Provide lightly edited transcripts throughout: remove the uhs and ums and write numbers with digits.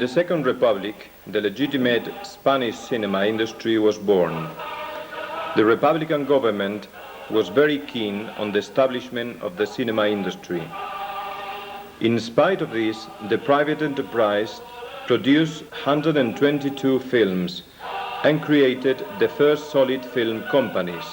the Second Republic, the legitimate Spanish cinema industry was born. The Republican government was very keen on the establishment of the cinema industry. In spite of this, the private enterprise produced 122 films and created the first solid film companies.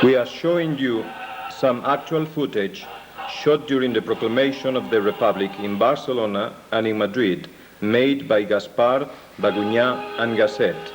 We are showing you some actual footage shot during the proclamation of the Republic in Barcelona and in Madrid, made by Gaspar, Bagunyà and Gasset.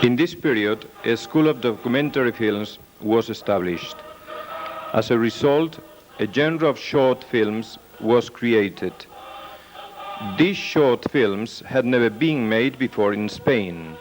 In this period, a school of documentary films was established. As a result, a genre of short films was created. These short films had never been made before in Spain.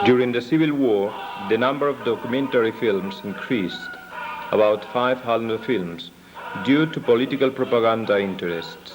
During the Civil War, the number of documentary films increased, about 500 films, due to political propaganda interests.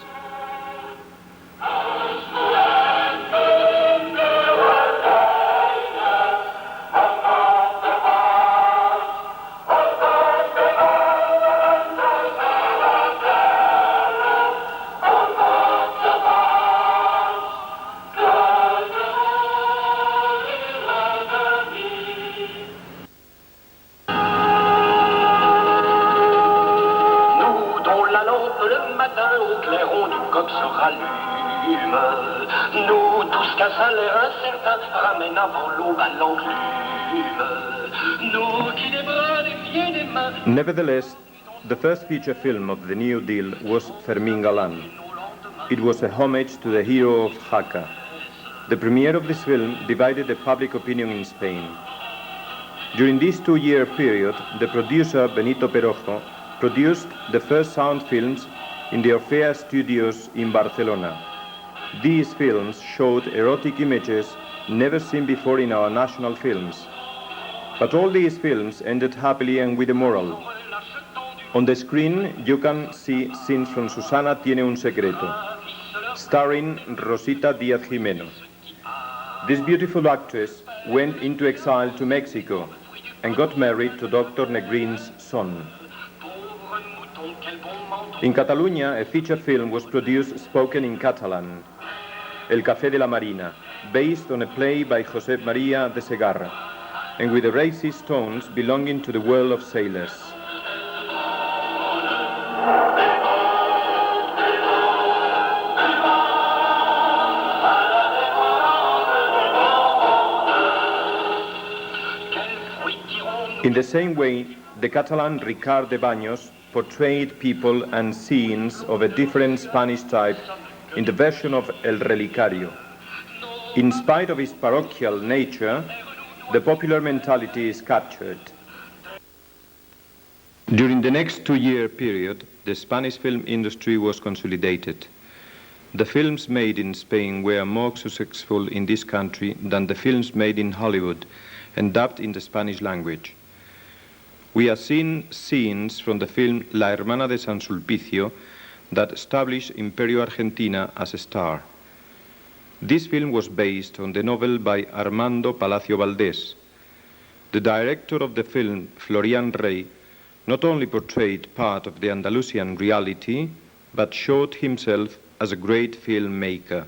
Nevertheless, the first feature film of the New Deal was Fermín Galán. It was a homage to the hero of Jaca. The premiere of this film divided the public opinion in Spain. During this 2-year period, the producer Benito Perojo produced the first sound films in the Orfea Studios in Barcelona. These films showed erotic images never seen before in our national films. But all these films ended happily and with a moral. On the screen, you can see scenes from Susana Tiene un Secreto. starring Rosita Díaz-Jimeno. This beautiful actress went into exile to Mexico and got married to Dr. Negrin's son. In Catalunya, a feature film was produced spoken in Catalan, El Café de la Marina, based on a play by Josep María de Segarra, and with the racist tones belonging to the world of sailors. In the same way, the Catalan Ricard de Baños portrayed people and scenes of a different Spanish type in the version of El Relicario. In spite of its parochial nature, the popular mentality is captured. During the next 2-year period, the Spanish film industry was consolidated. The films made in Spain were more successful in this country than the films made in Hollywood and dubbed in the Spanish language. We have seen scenes from the film La Hermana de San Sulpicio that established Imperio Argentina as a star. This film was based on the novel by Armando Palacio Valdés. The director of the film, Florian Rey, not only portrayed part of the Andalusian reality, but showed himself as a great filmmaker.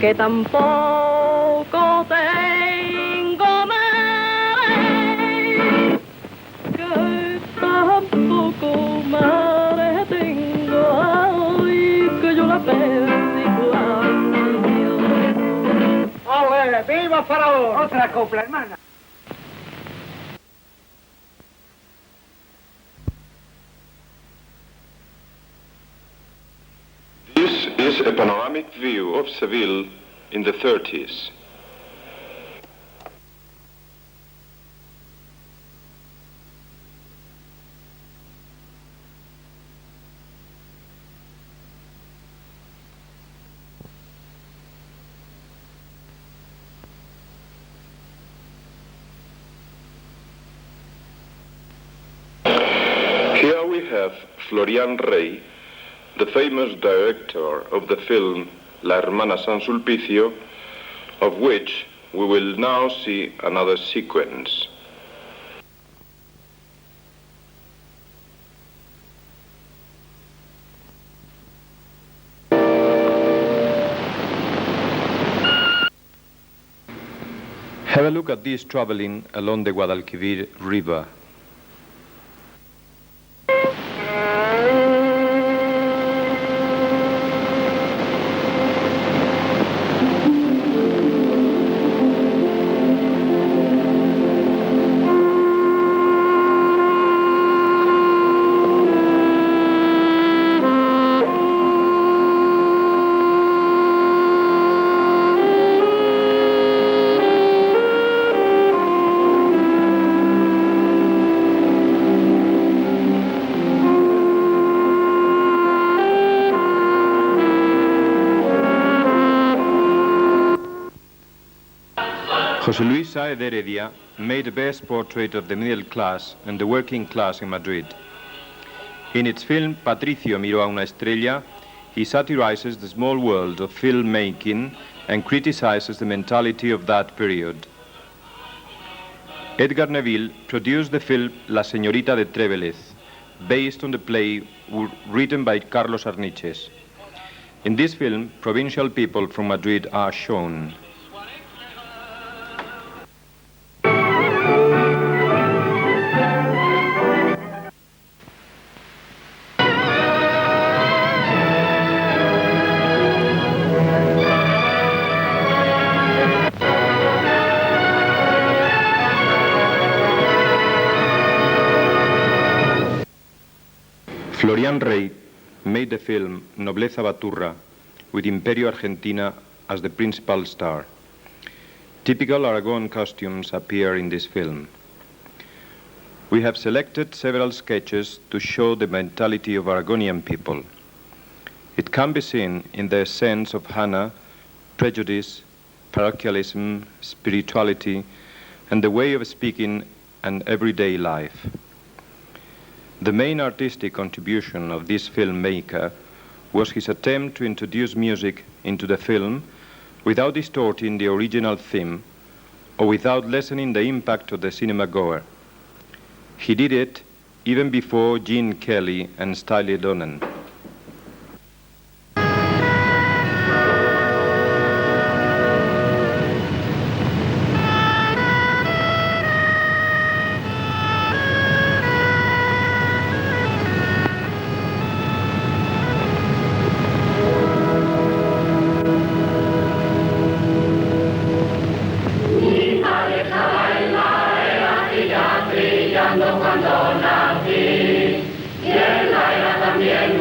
Que tampoco tengo mare, que tampoco mare tengo, ay, que yo la perdí cuando. ¡Ole! ¡Viva Faraón! Otra copla, hermana. This is a panoramic view of Seville in the 30s. Here we have Florian Rey, the famous director of the film La Hermana San Sulpicio, of which we will now see another sequence. Have a look at this traveling along the Guadalquivir River. José Luis Sáez de Heredia made the best portrait of the middle class and the working class in Madrid. In its film Patricio miró a una estrella, he satirizes the small world of filmmaking and criticizes the mentality of that period. Edgar Neville produced the film La Señorita de Trévelez, based on the play written by Carlos Arniches. In this film, provincial people from Madrid are shown. Florian Rey made the film Nobleza Baturra with Imperio Argentina as the principal star. Typical Aragon costumes appear in this film. We have selected several sketches to show the mentality of Aragonian people. It can be seen in their sense of Hannah, prejudice, parochialism, spirituality, and the way of speaking and everyday life. The main artistic contribution of this filmmaker was his attempt to introduce music into the film without distorting the original theme or without lessening the impact of the cinema goer. He did it even before Gene Kelly and Styles Donen. Cuando nací, y él era también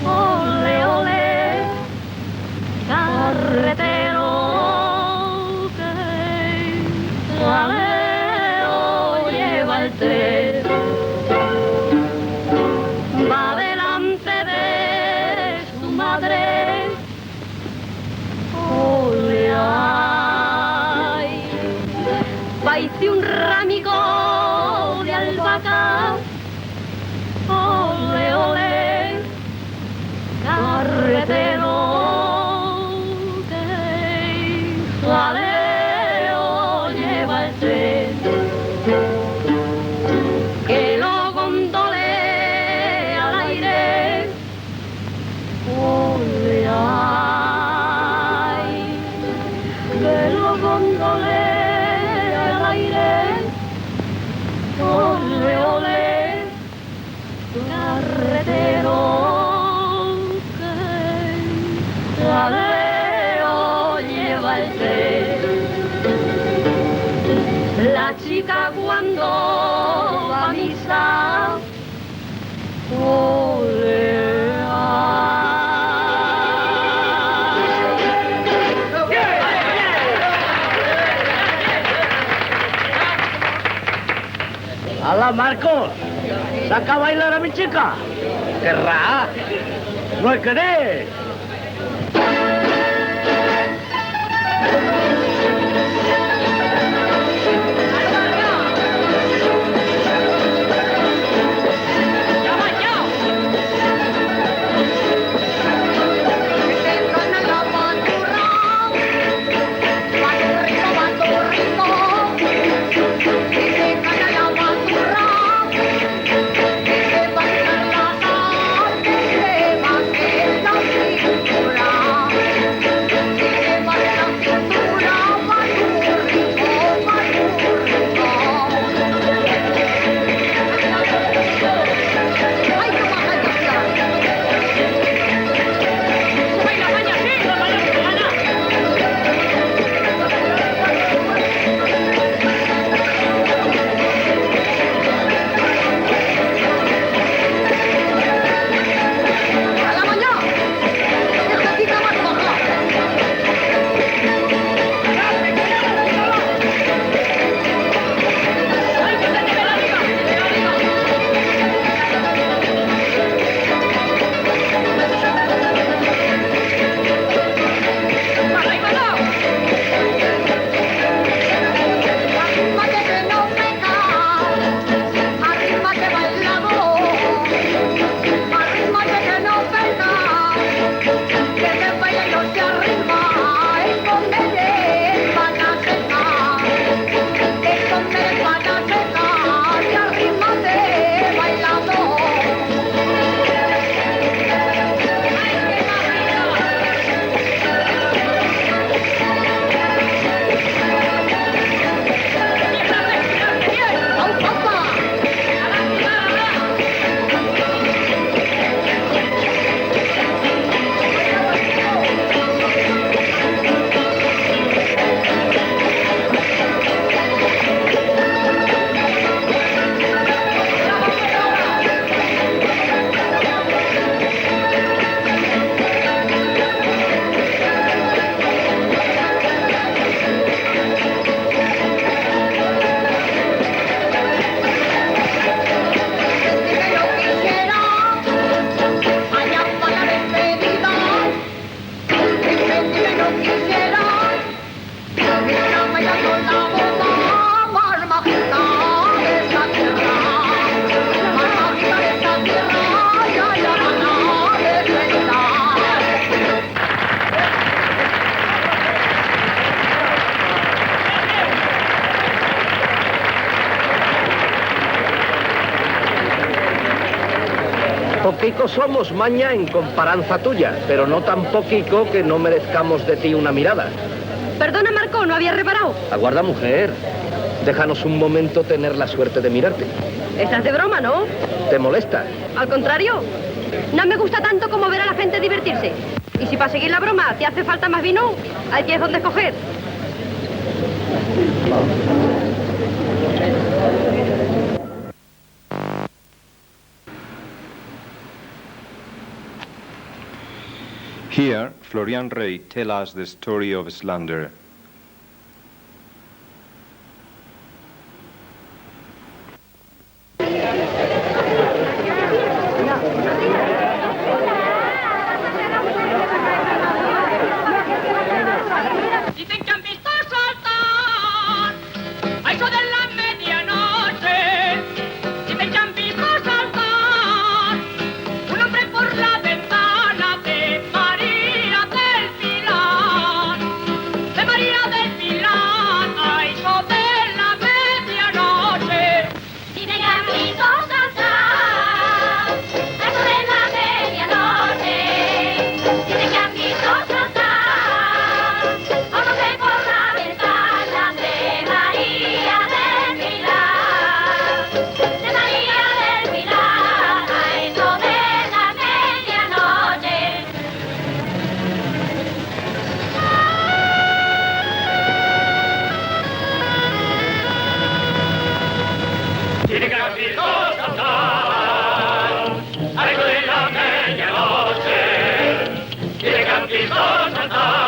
ole, ole, carretero que jaleo lleva el tren, va delante de su madre, ole, ay, paise un ramico de albahaca, ole, ole, carretero que jaleo lleva el tren, que lo gondole al aire, ole, ay, que lo gondole al aire, ole, ole, carretero que jaleo lleva el tren. La chica cuando va a misa, ole, ¡Hala, Marcos! ¡Saca a bailar a mi chica! ¡Querrá! ¡No hay querer! Poquico somos, maña, en comparanza tuya, pero no tan poquico que no merezcamos de ti una mirada. Perdona, Marco, no había reparado. Aguarda, mujer. Déjanos un momento tener la suerte de mirarte. Estás de broma, ¿no? ¿Te molesta? Al contrario, no me gusta tanto como ver a la gente divertirse. Y si para seguir la broma te hace falta más vino, hay que es donde escoger. Here, Florian Rey tells us the story of slander. Dicen que han visto saltar a eso de la medianoche. Dicen que han visto saltar un hombre por la ventana de María del Pilar. De María del Pilar a eso de la medianoche. Dicen que han visto saltar a eso de la medianoche. Dicen que han visto saltar.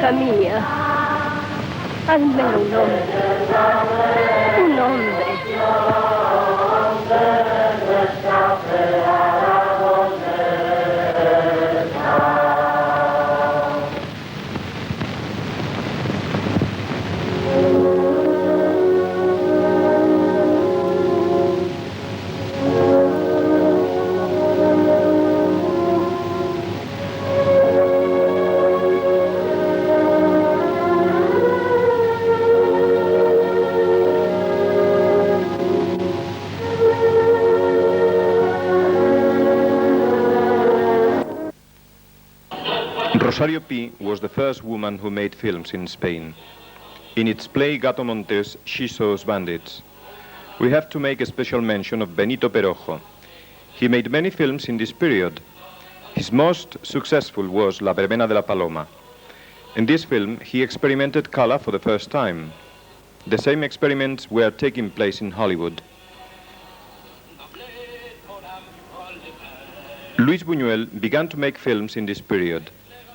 Mía, hazme un hombre, un hombre. Rosario Pi was the first woman who made films in Spain. In its play Gato Montes, she saws bandits. We have to make a special mention of Benito Perojo. He made many films in this period. His most successful was La Verbena de la Paloma. In this film, he experimented color for the first time. The same experiments were taking place in Hollywood. Luis Buñuel began to make films in this period.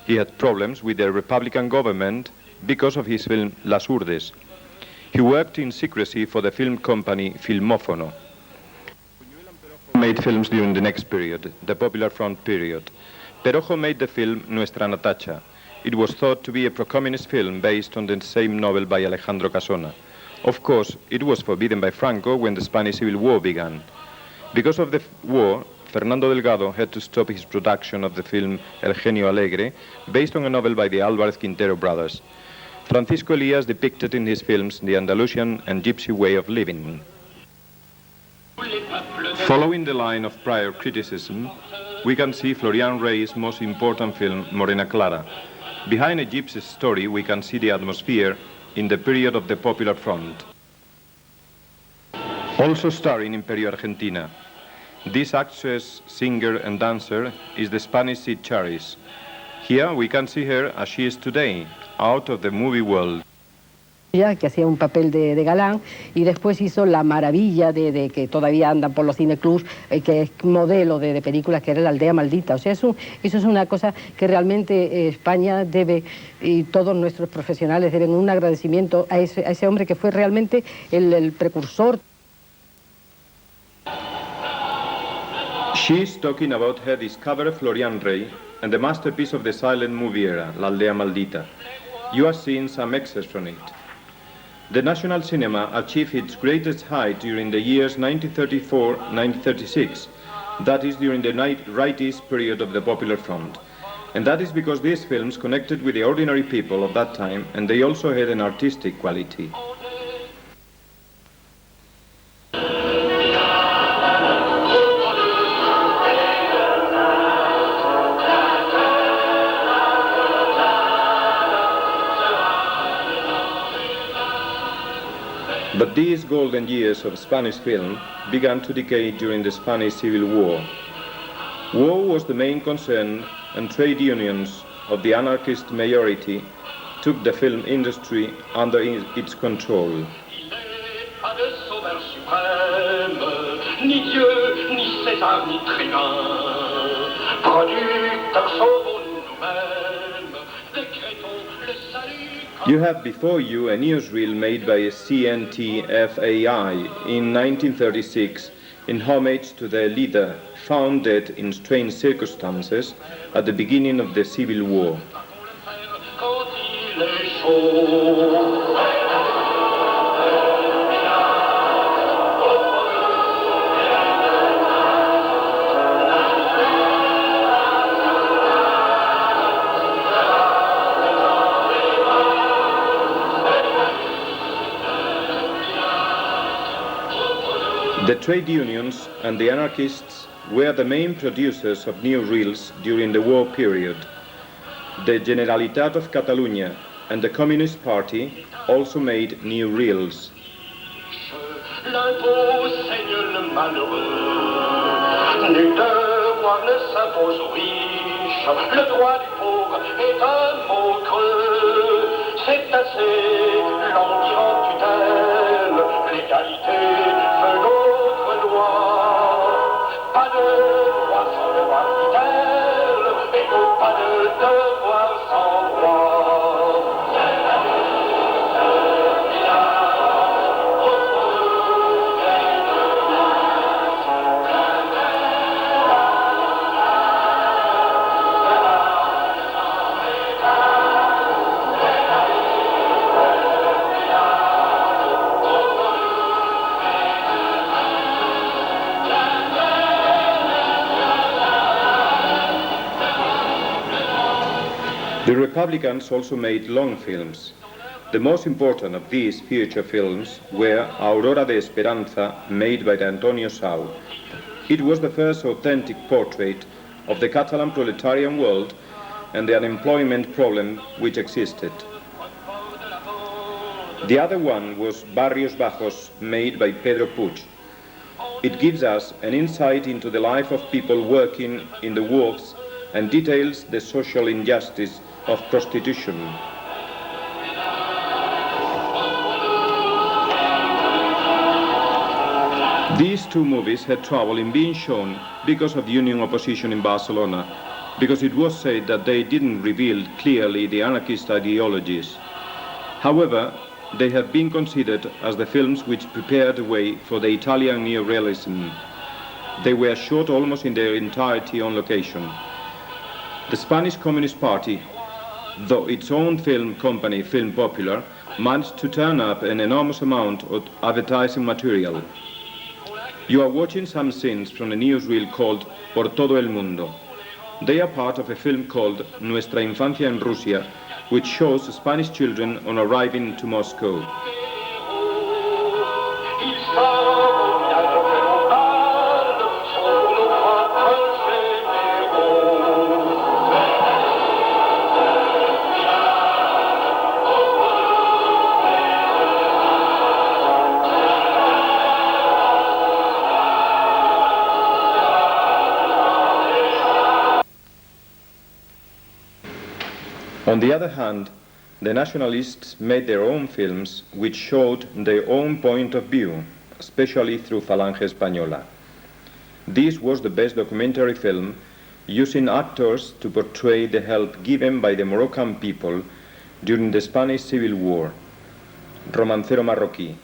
He had problems with the Republican government because of his film Las Urdes. He worked in secrecy for the film company Filmófono. Buñuel made films during the next period, the Popular Front period. Perojo made the film Nuestra Natacha. It was thought to be a pro-communist film based on the same novel by Alejandro Casona. Of course, it was forbidden by Franco when the Spanish Civil War began. Because of the war, Fernando Delgado had to stop his production of the film El Genio Alegre, based on a novel by the Álvarez Quintero brothers. Francisco Elias depicted in his films the Andalusian and gypsy way of living. Following the line of prior criticism, we can see Florian Rey's most important film, Morena Clara. Behind a gypsy story, we can see the atmosphere in the period of the Popular Front. Also starring Imperio Argentina. This actress, singer and dancer is the Spanish Sid Charis. Here we can see her as she is today, out of the movie world. Que hacía un papel de galán, y después hizo La Maravilla de que todavía andan por los cineclubs, que es modelo de películas, que era La Aldea Maldita. O sea, eso es una cosa que realmente España debe, y todos nuestros profesionales deben un agradecimiento a ese hombre que fue realmente el precursor. She is talking about her discoverer Florian Rey and the masterpiece of the silent movie era, La Aldea Maldita. You are seeing some excerpts from it. The National Cinema achieved its greatest height during the years 1934-1936, that is during the rightist period of the Popular Front. And that is because these films connected with the ordinary people of that time, and they also had an artistic quality. But these golden years of Spanish film began to decay during the Spanish Civil War. War was the main concern, and trade unions of the anarchist majority took the film industry under its control. You have before you a newsreel made by CNTFAI in 1936 in homage to their leader, found dead in strange circumstances at the beginning of the Civil War. The trade unions and the anarchists were the main producers of new reels during the war period. The Generalitat of Catalunya and the Communist Party also made new reels. The Republicans also made long films. The most important of these feature films were Aurora de Esperanza, made by Antonio Sau. It was the first authentic portrait of the Catalan proletarian world, and the unemployment problem which existed. The other one was Barrios Bajos, made by Pedro Puig. It gives us an insight into the life of people working in the wharves and details the social injustice of prostitution. These two movies had trouble in being shown because of union opposition in Barcelona, because it was said that they didn't reveal clearly the anarchist ideologies. However, they have been considered as the films which prepared the way for the Italian neorealism. They were shot almost in their entirety on location. The Spanish Communist Party, though its own film company, Film Popular, managed to turn up an enormous amount of advertising material. You are watching some scenes from a newsreel called Por Todo el Mundo. They are part of a film called Nuestra Infancia en Rusia, which shows Spanish children on arriving to Moscow. On the other hand, the nationalists made their own films which showed their own point of view, especially through Falange Española. This was the best documentary film using actors to portray the help given by the Moroccan people during the Spanish Civil War. Romancero marroquí.